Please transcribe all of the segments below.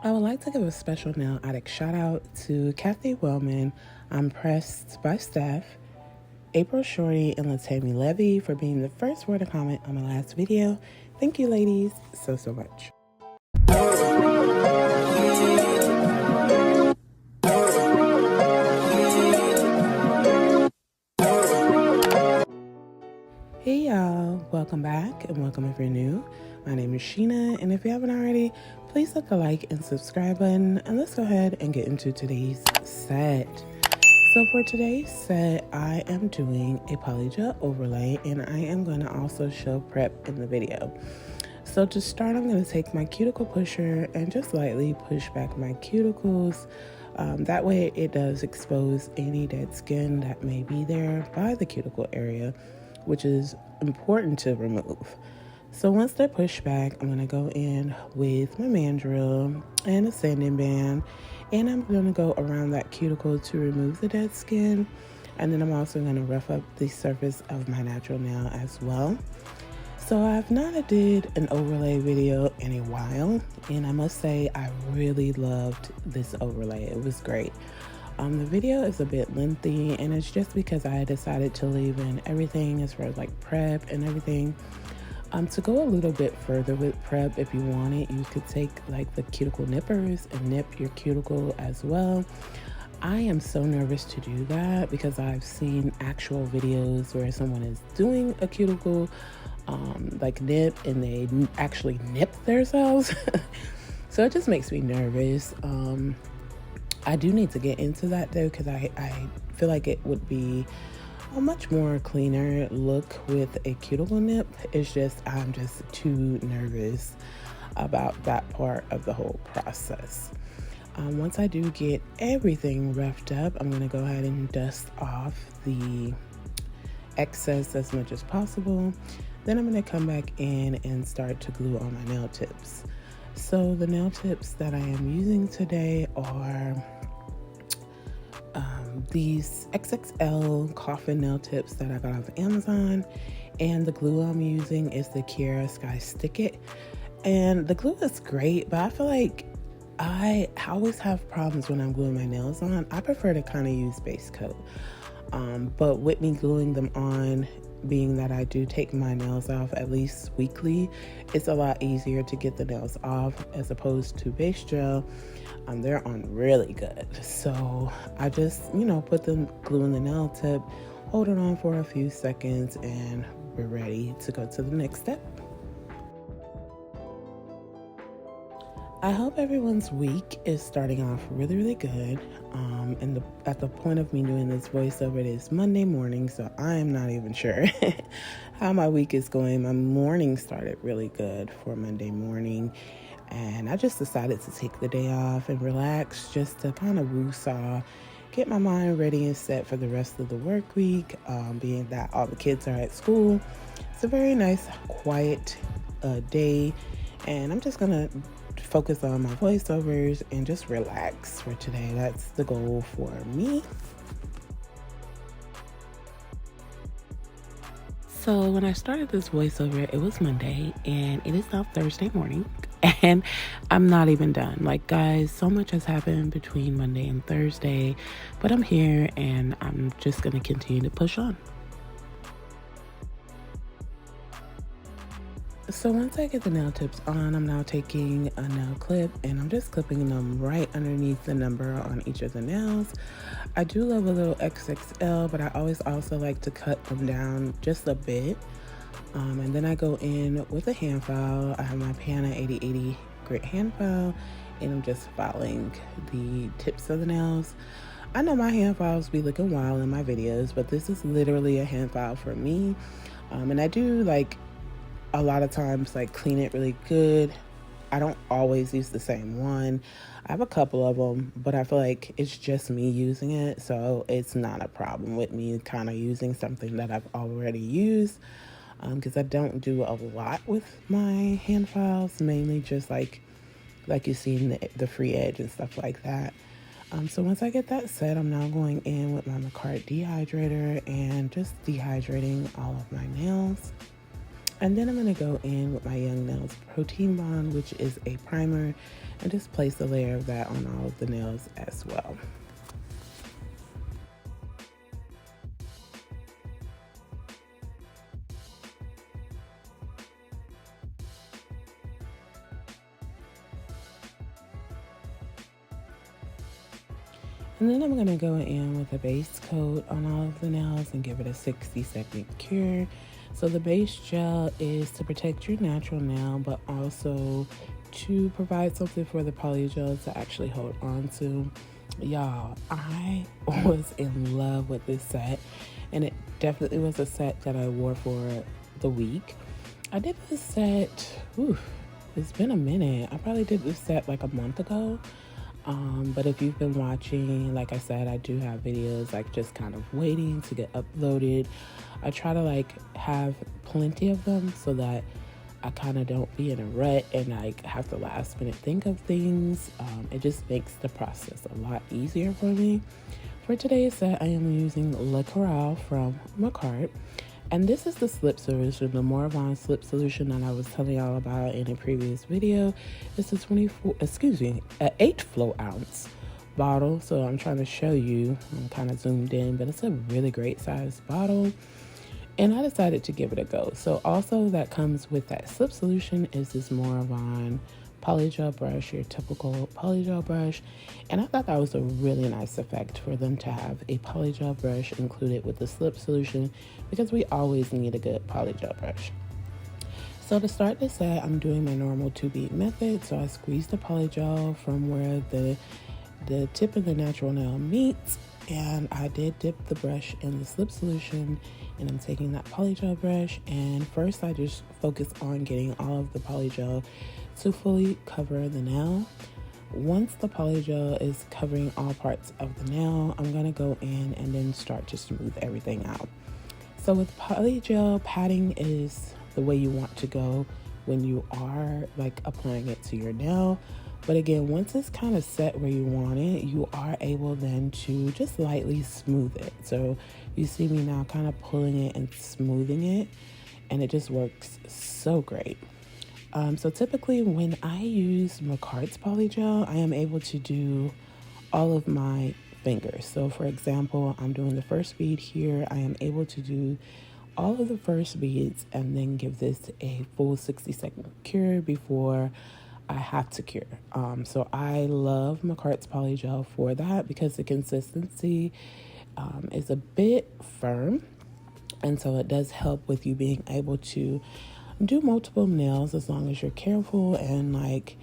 I would like to give a special nail addict shout out to Kathy Wellman, I'm Pressed by Steph, April Shorty, and Latami Levy for being the first word to comment on my last video. Thank you, ladies, so much. Hey y'all, welcome back and welcome if you're new. My name is Sheena, and if you haven't already, please click the like and subscribe button, and let's go ahead and get into today's set. So for today's set, I am doing a polygel overlay, and I am going to also show prep in the video. So to start, I'm going to take my cuticle pusher and just lightly push back my cuticles. That way it does expose any dead skin that may be there by the cuticle area, which is important to remove. So once they're pushed back, I'm going to go in with my mandrel and a sanding band, and I'm going to go around that cuticle to remove the dead skin. And then I'm also going to rough up the surface of my natural nail as well. So I've not did an overlay video in a while, and I must say I really loved this overlay. It was great. The video is a bit lengthy, and it's just because I decided to leave in everything as far as like prep and everything. To go a little bit further with prep, if you want it, you could take like the cuticle nippers and nip your cuticle as well. I am so nervous to do that because I've seen actual videos where someone is doing a cuticle like nip, and they actually nip themselves. So it just makes me nervous. I do need to get into that though, because I feel like it would be a much more cleaner look with a cuticle nip. It's just I'm just too nervous about that part of the whole process. Once I do get everything roughed up, I'm going to go ahead and dust off the excess as much as possible. Then I'm going to come back in and start to glue on my nail tips. So the nail tips that I am using today are these XXL coffin nail tips that I got off Amazon, and the glue I'm using is the Cora Sky Stick It. And the glue is great, but I feel like I always have problems when I'm gluing my nails on. I prefer to kind of use base coat, but with me gluing them on, being that I do take my nails off at least weekly, it's a lot easier to get the nails off as opposed to base gel. They're on really good. So I just, put the glue in the nail tip, hold it on for a few seconds, and we're ready to go to the next step. I hope everyone's week is starting off really good. And at the point of me doing this voiceover, it is Monday morning, so I am not even sure how my week is going. My morning started really good for Monday morning, and I just decided to take the day off and relax, just to kind of woo-saw, get my mind ready and set for the rest of the work week, being that all the kids are at school. It's a very nice, quiet day, and I'm just gonna focus on my voiceovers and just relax for today. That's the goal for me. So when I started this voiceover, it was Monday, and it is now Thursday morning, and I'm not even done. Like, guys, so much has happened between Monday and Thursday, but I'm here, and I'm just gonna continue to push on. So once I get the nail tips on, I'm now taking a nail clip, and I'm just clipping them right underneath the number on each of the nails. I do love a little XXL, but I always also like to cut them down just a bit. And then I go in with a hand file. I have my Pana 8080 grit hand file, and I'm just filing the tips of the nails. I know my hand files be looking wild in my videos, but this is literally a hand file for me. And I do like a lot of times like clean it really good. I don't always use the same one. I have a couple of them, but I feel like it's just me using it, so it's not a problem with me kind of using something that I've already used, because I don't do a lot with my hand files, mainly just like you see in the free edge and stuff like that. So once I get that set, I'm now going in with my Manicure dehydrator and just dehydrating all of my nails. And then I'm going to go in with my Young Nails Protein Bond, which is a primer, and just place a layer of that on all of the nails as well. And then I'm going to go in with a base coat on all of the nails and give it a 60-second cure. So the base gel is to protect your natural nail, but also to provide something for the polygel to actually hold on to. Y'all, I was in love with this set, and it definitely was a set that I wore for the week. I did this set, it's been a minute. I probably did this set like a month ago. But if you've been watching, like I said, I do have videos like just kind of waiting to get uploaded. I try to like have plenty of them so that I kind of don't be in a rut and like have to last minute think of things. It just makes the process a lot easier for me. For today's set, I am using Referral from Manicure. And this is the slip solution, the Moravon slip solution that I was telling y'all about in a previous video. It's an 8 flow ounce bottle. So I'm trying to show you, I'm kind of zoomed in, but it's a really great size bottle. And I decided to give it a go. So also that comes with that slip solution is this Moravon polygel brush, your typical polygel brush. And I thought that was a really nice effect for them to have a polygel brush included with the slip solution, because we always need a good polygel brush. So to start this set, I'm doing my normal 2-beat method. So I squeeze the polygel from where the tip of the natural nail meets, and I did dip the brush in the slip solution, and I'm taking that polygel brush, and first I just focus on getting all of the polygel to fully cover the nail. Once the polygel is covering all parts of the nail, I'm going to go in and then start to smooth everything out. So with polygel, patting is the way you want to go when you are like applying it to your nail. But again, once it's kind of set where you want it, you are able then to just lightly smooth it. So you see me now kind of pulling it and smoothing it, and it just works so great. So typically when I use Manicur's polygel, I am able to do all of my fingers. So for example, I'm doing the first bead here. I am able to do all of the first beads and then give this a full 60-second cure before I have to cure. So I love Manicur's polygel for that, because the consistency is a bit firm, and so it does help with you being able to do multiple nails as long as you're careful, and like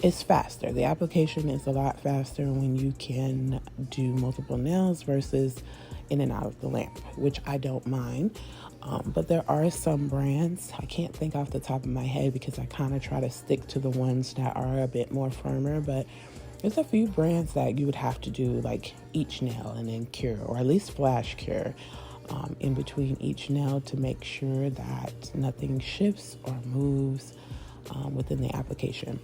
it's faster. The application is a lot faster when you can do multiple nails versus in and out of the lamp, which I don't mind. But there are some brands, I can't think off the top of my head because I kind of try to stick to the ones that are a bit more firmer, but there's a few brands that you would have to do like each nail and then cure, or at least flash cure in between each nail to make sure that nothing shifts or moves within the application.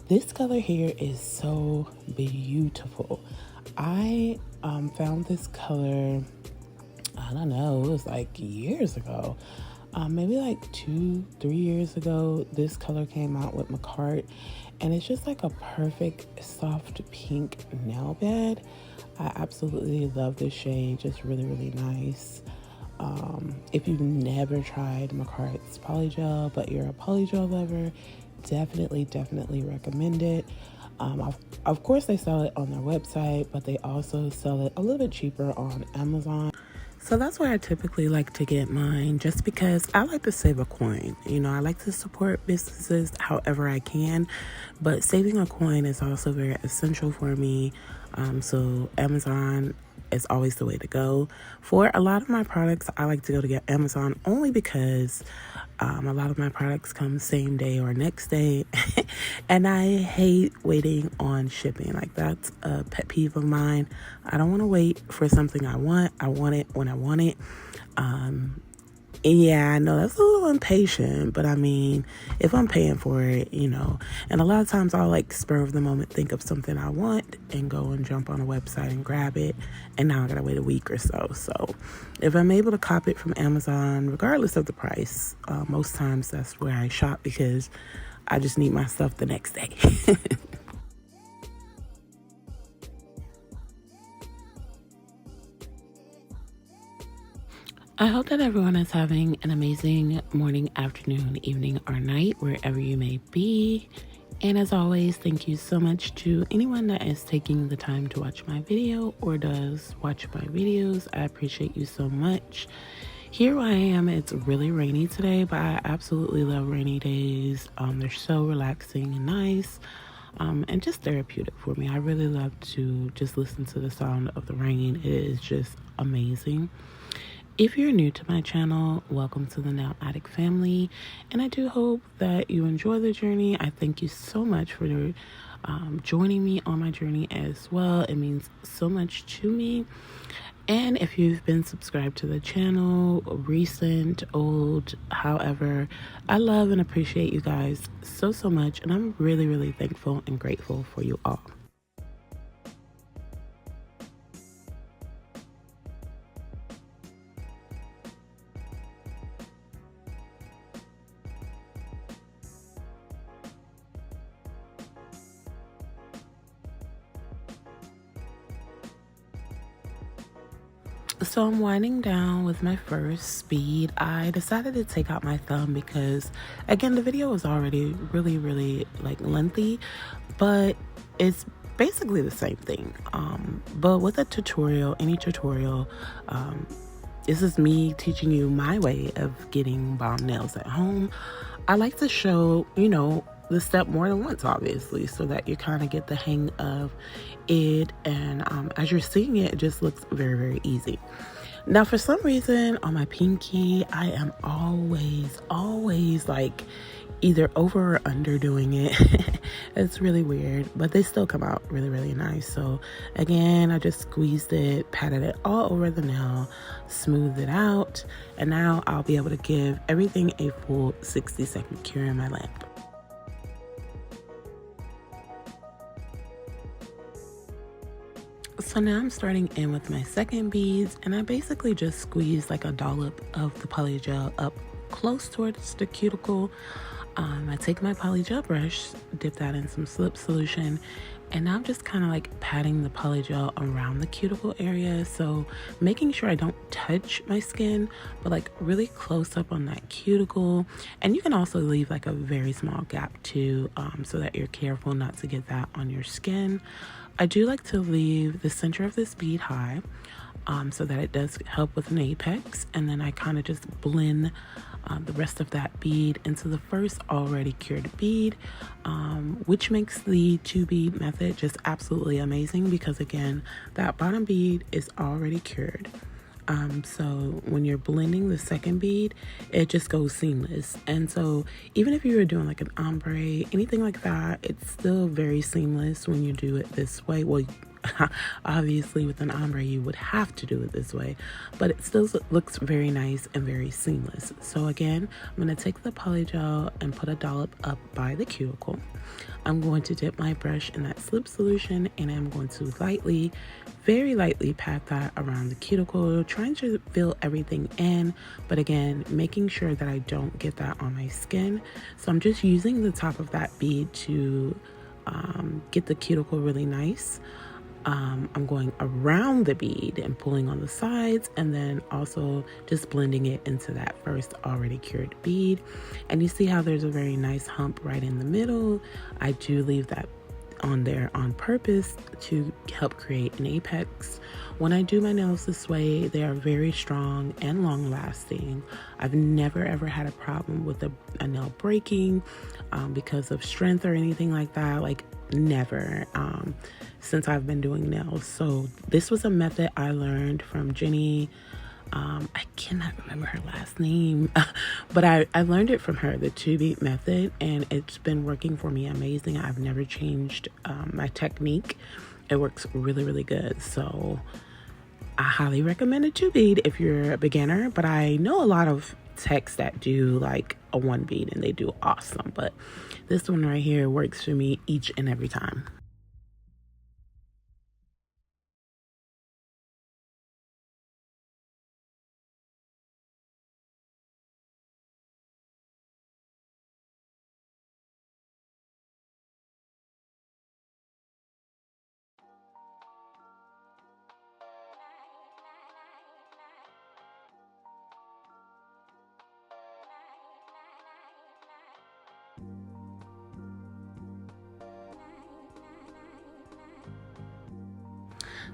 This color here is so beautiful. I found this color, I don't know, it was like years ago. Maybe like 2-3 years ago, this color came out with Manicure, and it's just like a perfect soft pink nail bed. I absolutely love this shade, just really, really nice. If you've never tried Manicur's polygel, but you're a polygel lover, definitely recommend it. Of course, they sell it on their website, but they also sell it a little bit cheaper on Amazon. So that's where I typically like to get mine, just because I like to save a coin. You know, I like to support businesses however I can, but saving a coin is also very essential for me. So Amazon is always the way to go. For a lot of my products, I like to go to get Amazon only because a lot of my products come same day or next day, and I hate waiting on shipping. Like, that's a pet peeve of mine. I don't want to wait for something I want. I want it when I want it. Yeah, I know that's a little impatient, but I mean, if I'm paying for it, and a lot of times I'll like spur of the moment think of something I want and go and jump on a website and grab it, and now I gotta wait a week or so. So if I'm able to cop it from Amazon, regardless of the price, most times that's where I shop because I just need my stuff the next day. I hope that everyone is having an amazing morning, afternoon, evening, or night, wherever you may be. And as always, thank you so much to anyone that is taking the time to watch my video or does watch my videos. I appreciate you so much. Here I am. It's really rainy today, but I absolutely love rainy days. They're so relaxing and nice. And just therapeutic for me. I really love to just listen to the sound of the rain. It is just amazing. If you're new to my channel, welcome to the Nail Addict family, and I do hope that you enjoy the journey. I thank you so much for joining me on my journey as well. It means so much to me. And if you've been subscribed to the channel, recent, old, however, I love and appreciate you guys so much, and I'm really, really thankful and grateful for you all. So I'm winding down with my first speed. I decided to take out my thumb because, again, the video was already really like lengthy, but it's basically the same thing. But with a tutorial, any tutorial, this is me teaching you my way of getting bomb nails at home. I like to show, the step more than once, obviously, so that you kind of get the hang of it, and as you're seeing it, it just looks very easy. Now, for some reason on my pinky, I am always like either over or under doing it. It's really weird, but they still come out really nice. So again, I just squeezed it, patted it all over the nail, smoothed it out, and now I'll be able to give everything a full 60-second cure in my lamp. So now I'm starting in with my second beads, and I basically just squeeze like a dollop of the polygel up close towards the cuticle. I take my polygel brush, dip that in some slip solution, and now I'm just kind of like patting the polygel around the cuticle area, so making sure I don't touch my skin, but like really close up on that cuticle. And you can also leave like a very small gap too, so that you're careful not to get that on your skin. I do like to leave the center of this bead high, so that it does help with an apex, and then I kind of just blend the rest of that bead into the first already cured bead, which makes the 2-bead method just absolutely amazing because, again, that bottom bead is already cured. So when you're blending the second bead, it just goes seamless. And so even if you were doing like an ombre, anything like that, it's still very seamless when you do it this way. Well, obviously with an ombre you would have to do it this way, but it still looks very nice and very seamless. So again, I'm going to take the polygel and put a dollop up by the cuticle. I'm going to dip my brush in that slip solution, and I'm going to very lightly pat that around the cuticle, trying to fill everything in, but again, making sure that I don't get that on my skin. So I'm just using the top of that bead to get the cuticle really nice. I'm going around the bead and pulling on the sides, and then also just blending it into that first already cured bead. And you see how there's a very nice hump right in the middle. I do leave that on there on purpose to help create an apex. When I do my nails this way, they are very strong and long lasting. I've never ever had a problem with a nail breaking because of strength or anything like that. Like, never, since I've been doing nails. So this was a method I learned from Jenny. I cannot remember her last name, but I learned it from her, the 2-beat method, and it's been working for me amazing. I've never changed my technique. It works really good. So I highly recommend a 2-bead if you're a beginner, but I know a lot of techs that do like a one bead and they do awesome, but this one right here works for me each and every time.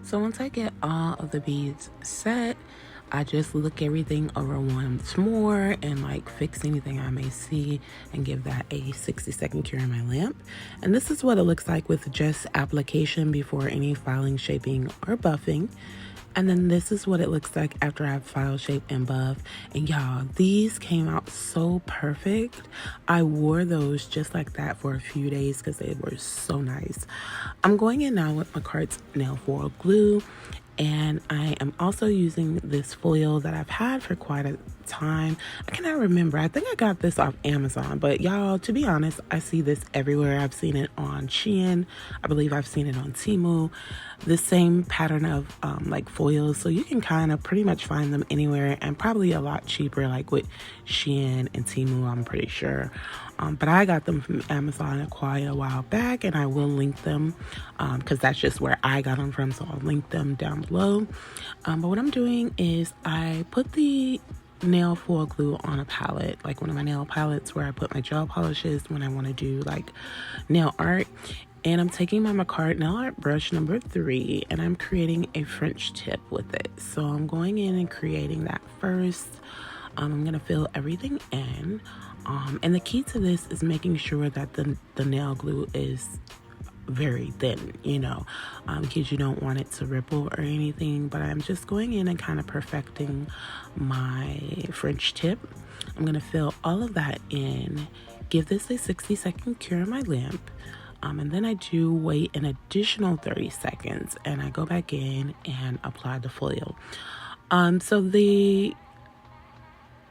So once I get all of the beads set, I just look everything over once more and like fix anything I may see and give that a 60-second cure in my lamp. And this is what it looks like with just application before any filing, shaping, or buffing. And then this is what it looks like after I've file, shape, and buff. And y'all, these came out so perfect. I wore those just like that for a few days because they were so nice. I'm going in now with my Cart's nail foil glue. And I am also using this foil that I've had for quite a time. I cannot remember. I think I got this off Amazon. But y'all, to be honest, I see this everywhere. I've seen it on Shein. I believe I've seen it on Temu. The same pattern of like foils. So you can kind of pretty much find them anywhere and probably a lot cheaper like with Shein and Temu, I'm pretty sure. But I got them from Amazon quite a while back, and I will link them because that's just where I got them from, so I'll link them down below. But what I'm doing is I put the nail foil glue on a palette, like one of my nail palettes where I put my gel polishes when I want to do like nail art. And I'm taking my Manicure nail art brush number 3 and I'm creating a French tip with it. So I'm going in and creating that first. I'm going to fill everything in. And the key to this is making sure that the nail glue is very thin, you know, because you don't want it to ripple or anything. But I'm just going in and kind of perfecting my French tip. I'm going to fill all of that in, give this a 60-second cure in my lamp. And then I do wait an additional 30 seconds and I go back in and apply the foil.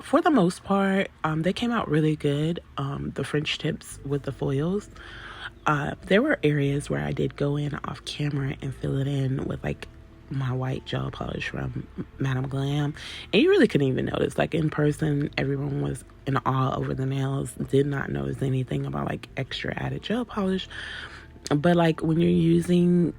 For the most part, they came out really good, the French tips with the foils. There were areas where I did go in off camera and fill it in with like my white gel polish from Madame Glam. And you really couldn't even notice. Like in person, everyone was in awe over the nails, did not notice anything about like extra added gel polish. But like when you're using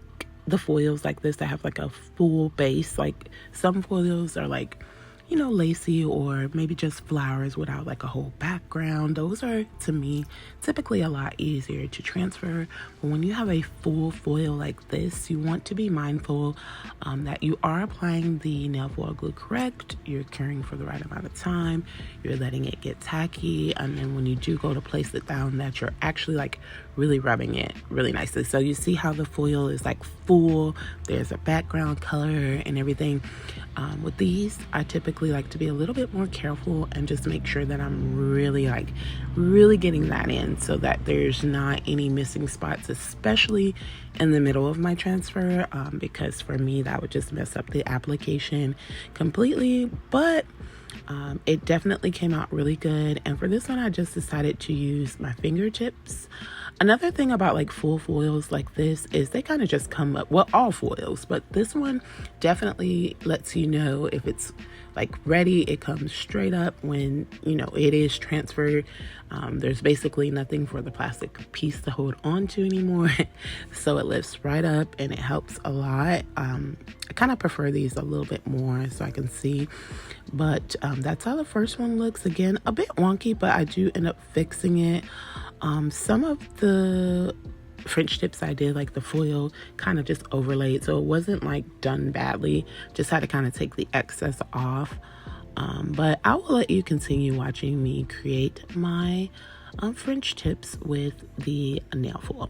the foils like this that have like a full base, like some foils are like, you know, lacy or maybe just flowers without like a whole background. Those are, to me, typically a lot easier to transfer. But when you have a full foil like this, you want to be mindful that you are applying the nail foil glue correct, you're curing for the right amount of time, you're letting it get tacky, and then when you do go to place it down, that you're actually like really rubbing it really nicely. So you see how the foil is like full, there's a background color and everything. With these, I typically like to be a little bit more careful and just make sure that I'm really getting that in so that there's not any missing spots, especially in the middle of my transfer, because for me that would just mess up the application completely. But it definitely came out really good. And for this one, I just decided to use my fingertips. Another thing about like full foils like this is they kind of just come up, well, all foils, but this one definitely lets you know if it's like ready. It comes straight up when, you know, it is transferred. There's basically nothing for the plastic piece to hold on to anymore. So it lifts right up and it helps a lot. I kind of prefer these a little bit more so I can see. But that's how the first one looks. Again, a bit wonky, but I do end up fixing it. Some of the French tips I did, like the foil, kind of just overlaid, so it wasn't like done badly. Just had to kind of take the excess off. But I will let you continue watching me create my French tips with the nail foil.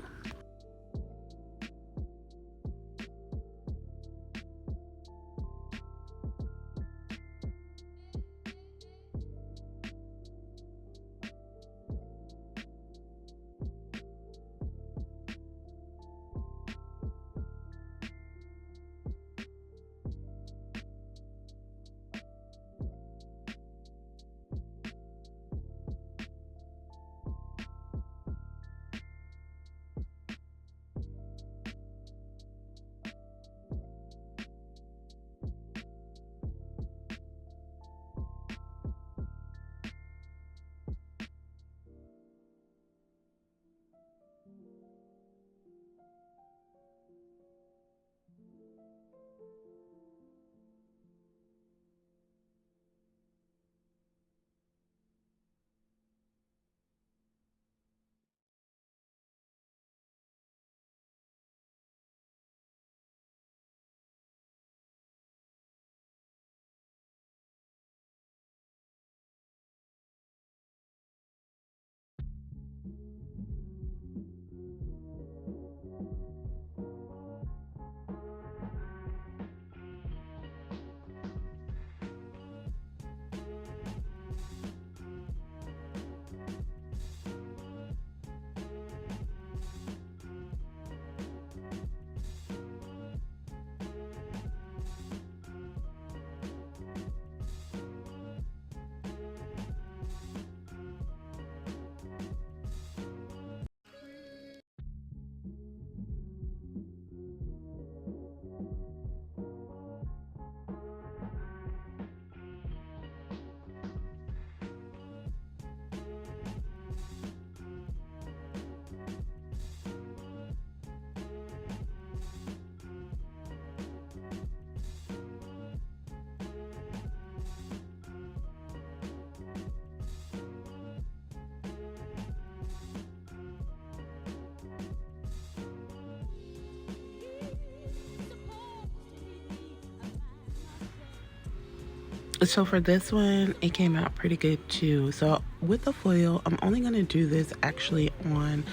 So for this one, it came out pretty good too. So with the foil, I'm only going to do this actually on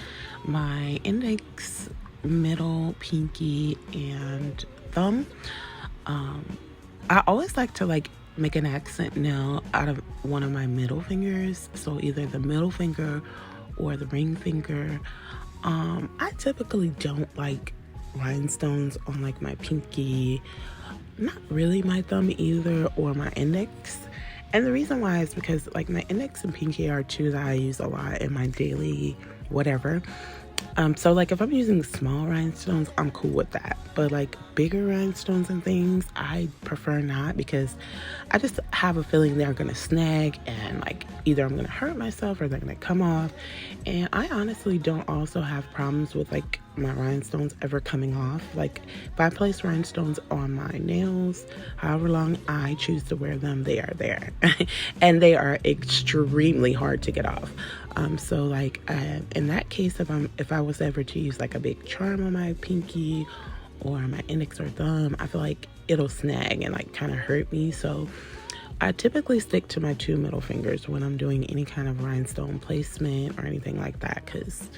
my index, middle, pinky, and thumb. I always like to like make an accent nail out of one of my middle fingers. So either the middle finger or the ring finger. I typically don't like rhinestones on like my pinky, not really my thumb either, or my index. And the reason why is because like my index and pinky are two that I use a lot in my daily whatever. So like if I'm using small rhinestones, I'm cool with that. But like bigger rhinestones and things, I prefer not, because I just have a feeling they're gonna snag and like either I'm gonna hurt myself or they're gonna come off. And I honestly don't also have problems with like my rhinestones ever coming off. Like if I place rhinestones on my nails, however long I choose to wear them, they are there. And they are extremely hard to get off. So like in that case, if I was ever to use like a big charm on my pinky or my index or thumb, I feel like it'll snag and like kind of hurt me. So I typically stick to my two middle fingers when I'm doing any kind of rhinestone placement or anything like that, because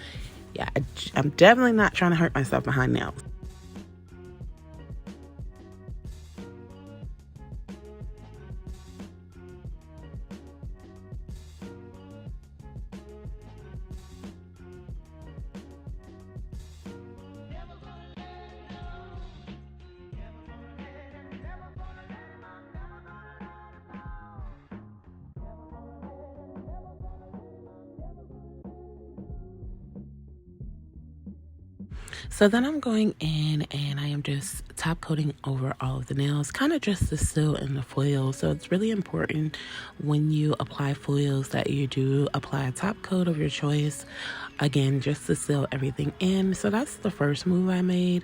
yeah, I'm definitely not trying to hurt myself behind nails. So then I'm going in and I am just top coating over all of the nails, kind of just to seal in the foil. So it's really important when you apply foils that you do apply a top coat of your choice. Again, just to seal everything in. So that's the first move I made,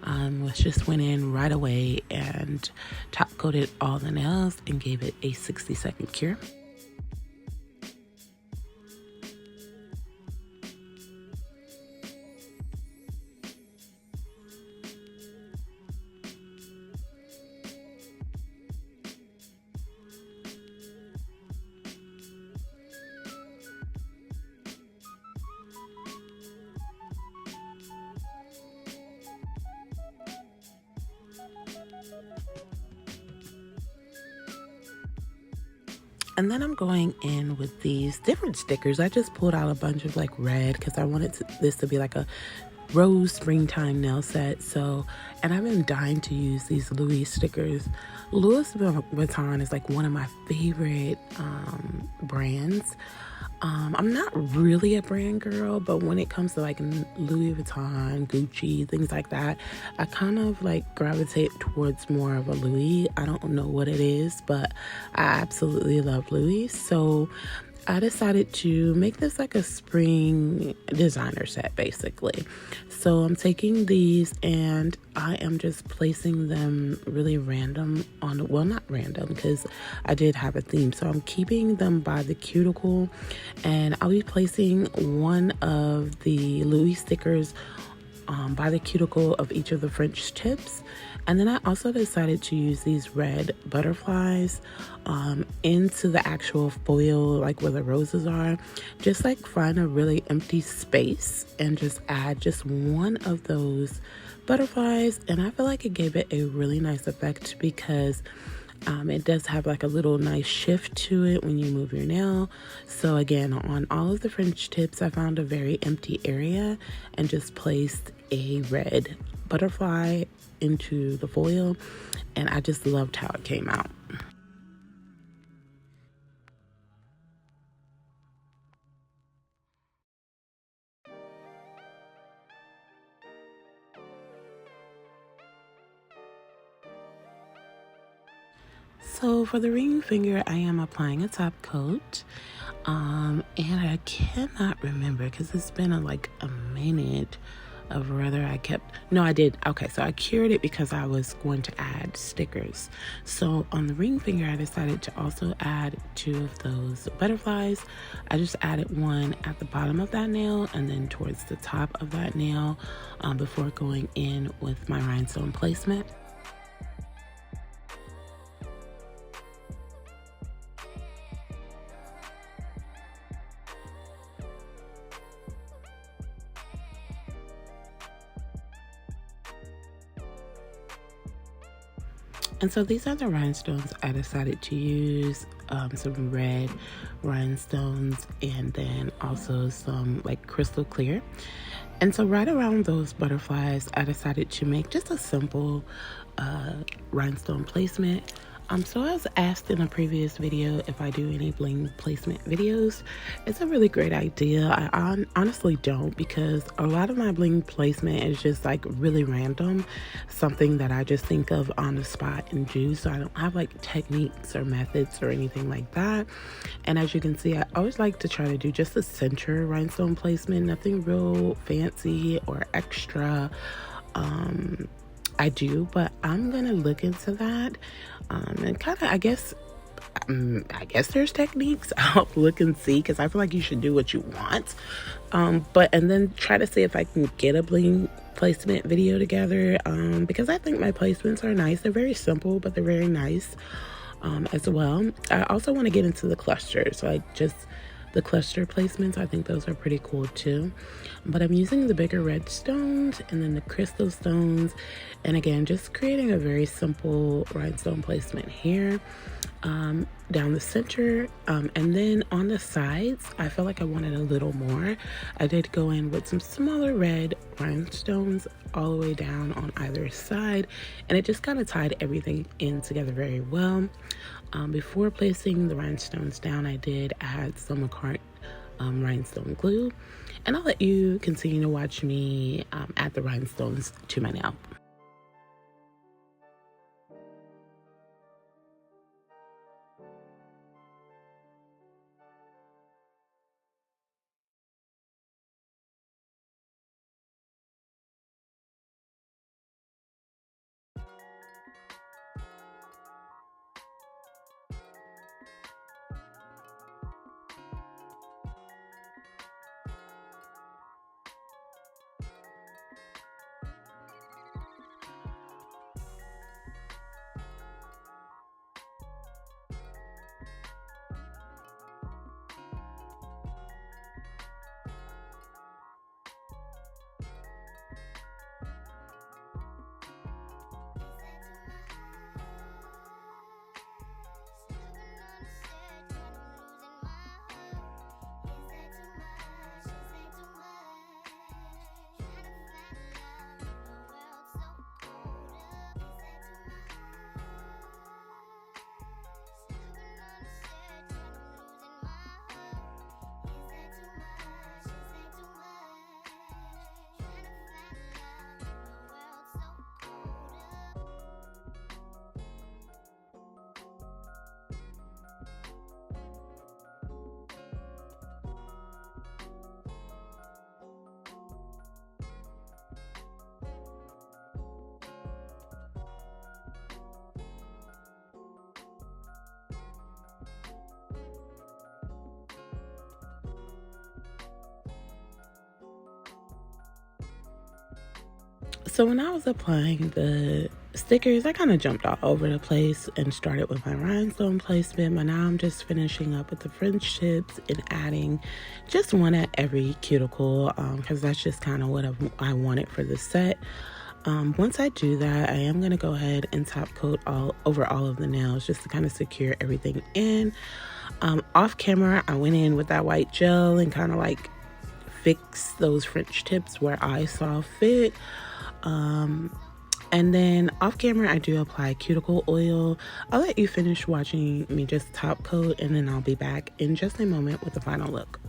was just went in right away and top coated all the nails and gave it a 60-second cure. And then I'm going in with these different stickers. I just pulled out a bunch of like red because I wanted this to be like a rose springtime nail set. So, and I've been dying to use these Louis stickers. Louis Vuitton is like one of my favorite brands. I'm not really a brand girl, but when it comes to like Louis Vuitton, Gucci, things like that, I kind of like gravitate towards more of a Louis. I don't know what it is, but I absolutely love Louis. So I decided to make this like a spring designer set basically. So I'm taking these and I am just placing them really random on, well, not random because I did have a theme. So I'm keeping them by the cuticle and I'll be placing one of the Louis stickers by the cuticle of each of the French tips. And then I also decided to use these red butterflies into the actual foil, like where the roses are. Just like find a really empty space and just add just one of those butterflies. And I feel like it gave it a really nice effect because it does have like a little nice shift to it when you move your nail. So again, on all of the French tips, I found a very empty area and just placed a red butterfly into the foil, and I just loved how it came out. So for the ring finger, I am applying a top coat, and I cannot remember because it's been like a minute of whether I kept, no, I did. Okay, so I cured it because I was going to add stickers. So on the ring finger, I decided to also add two of those butterflies. I just added one at the bottom of that nail and then towards the top of that nail before going in with my rhinestone placement. And so these are the rhinestones I decided to use. Some red rhinestones and then also some like crystal clear. And so right around those butterflies, I decided to make just a simple rhinestone placement. So I was asked in a previous video if I do any bling placement videos. It's a really great idea. I honestly don't, because a lot of my bling placement is just like really random, something that I just think of on the spot and do. So I don't have like techniques or methods or anything like that. And as you can see, I always like to try to do just a center rhinestone placement, nothing real fancy or extra. I do, but I'm gonna look into that, and kind of, I guess there's techniques. I'll look and see, because I feel like you should do what you want, and then try to see if I can get a bling placement video together, because I think my placements are nice. They're very simple, but they're very nice as well. I also want to get into the clusters, like just the cluster placements. I think those are pretty cool too. But I'm using the bigger red stones and then the crystal stones, and again, just creating a very simple rhinestone placement here, down the center, and then on the sides I felt like I wanted a little more. I did go in with some smaller red rhinestones all the way down on either side, and it just kind of tied everything in together very well. Before placing the rhinestones down, I did add some McCart rhinestone glue, and I'll let you continue to watch me add the rhinestones to my nail. So when I was applying the stickers, I kind of jumped all over the place and started with my rhinestone placement, but now I'm just finishing up with the French tips and adding just one at every cuticle, because that's just kind of what I wanted for the set. Once I do that, I am going to go ahead and top coat all over all of the nails just to kind of secure everything in. Off camera, I went in with that white gel and kind of like fix those French tips where I saw fit. And then off camera, I do apply cuticle oil. I'll let you finish watching me just top coat, and then I'll be back in just a moment with the final look.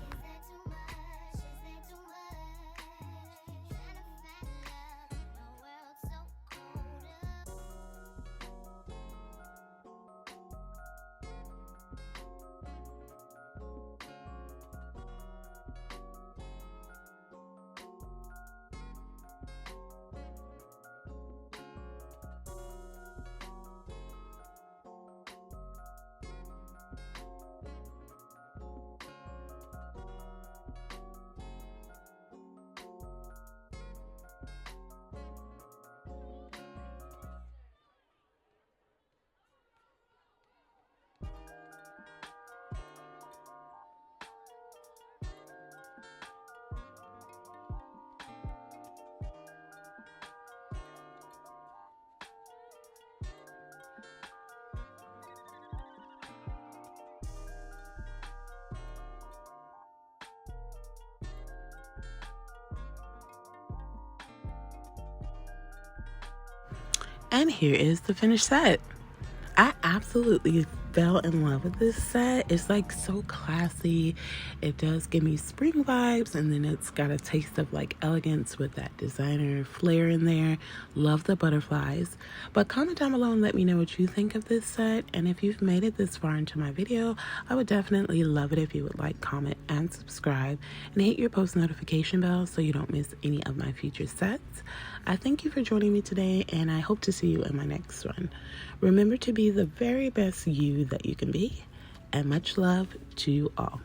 And here is the finished set. I absolutely fell in love with this set. It's like so classy. It does give me spring vibes, and then it's got a taste of like elegance with that designer flair in there. Love the butterflies. But comment down below and let me know what you think of this set. And if you've made it this far into my video, I would definitely love it if you would like, comment, and subscribe, and hit your post notification bell so you don't miss any of my future sets. I thank you for joining me today, and I hope to see you in my next one. Remember to be the very best you that you can be, and much love to you all.